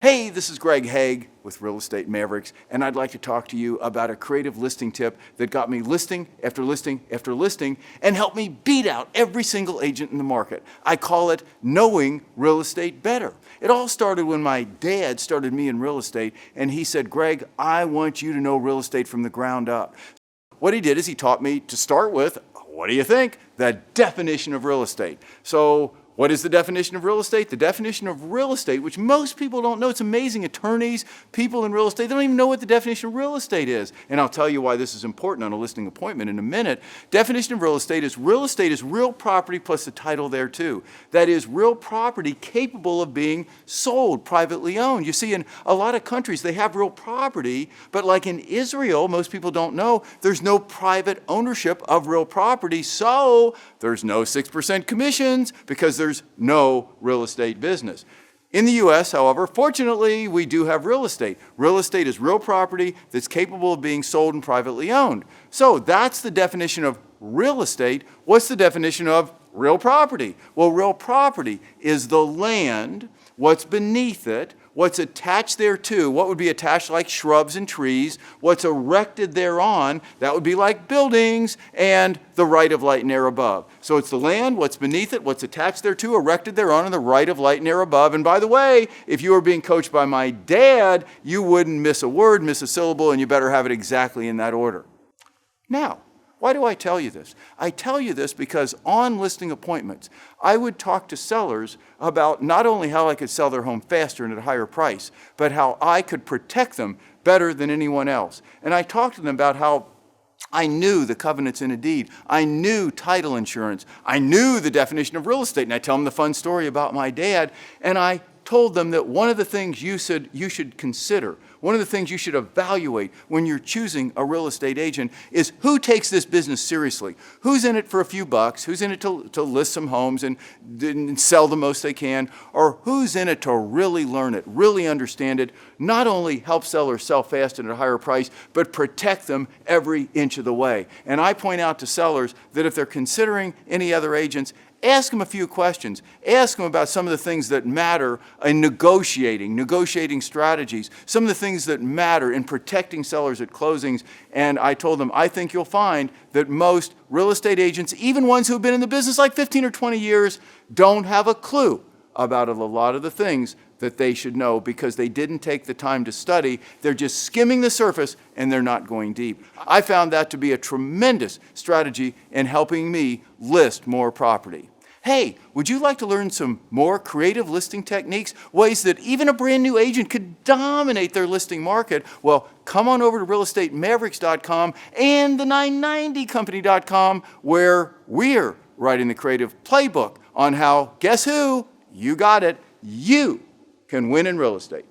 Hey, this is Greg Hague with Real Estate Mavericks, and I'd like to talk to you about a creative listing tip that got me listing after listing after listing and helped me beat out every single agent in the market. I call it knowing real estate better. It all started when my dad started me in real estate, and he said, Greg, I want you to know real estate from the ground up. What he did is he taught me to start with, what do you think? The definition of real estate. So what is the definition of real estate? The definition of real estate, which most people don't know, it's amazing, attorneys, people in real estate, they don't even know what the definition of real estate is. And I'll tell you why this is important on a listing appointment in a minute. Definition of real estate is real property plus the title there too. That is real property capable of being sold, privately owned. You see, in a lot of countries, they have real property, but like in Israel, most people don't know, there's no private ownership of real property, so there's no 6% commissions because there's no real estate business. In the U.S., however, fortunately, we do have real estate. Real estate is real property that's capable of being sold and privately owned. So that's the definition of real estate. What's the definition of real property? Well, real property is the land, what's beneath it, what's attached thereto, what would be attached like shrubs and trees, what's erected thereon, that would be like buildings, and the right of light and air above. So it's the land, what's beneath it, what's attached thereto, erected thereon, and the right of light and air above. And by the way, if you were being coached by my dad, you wouldn't miss a word, miss a syllable, and you better have it exactly in that order. Now, why do I tell you this? I tell you this because on listing appointments, I would talk to sellers about not only how I could sell their home faster and at a higher price, but how I could protect them better than anyone else. And I talked to them about how I knew the covenants in a deed. I knew title insurance. I knew the definition of real estate. And I tell them the fun story about my dad. And I told them that one of the things you should consider, one of the things you should evaluate when you're choosing a real estate agent is who takes this business seriously. Who's in it for a few bucks? Who's in it to list some homes and sell the most they can? Or who's in it to really learn it, really understand it, not only help sellers sell fast and at a higher price, but protect them every inch of the way. And I point out to sellers that if they're considering any other agents, ask them a few questions. Ask them about some of the things that matter in negotiating strategies, some of the things that matter in protecting sellers at closings. And I told them, I think you'll find that most real estate agents, even ones who have been in the business like 15 or 20 years, don't have a clue about a lot of the things that they should know because they didn't take the time to study. They're just skimming the surface and they're not going deep. I found that to be a tremendous strategy in helping me list more property. Hey, would you like to learn some more creative listing techniques, ways that even a brand new agent could dominate their listing market? Well, come on over to realestatemaverics.com and the 990company.com where we're writing the creative playbook on how, guess who? You got it, you can win in real estate.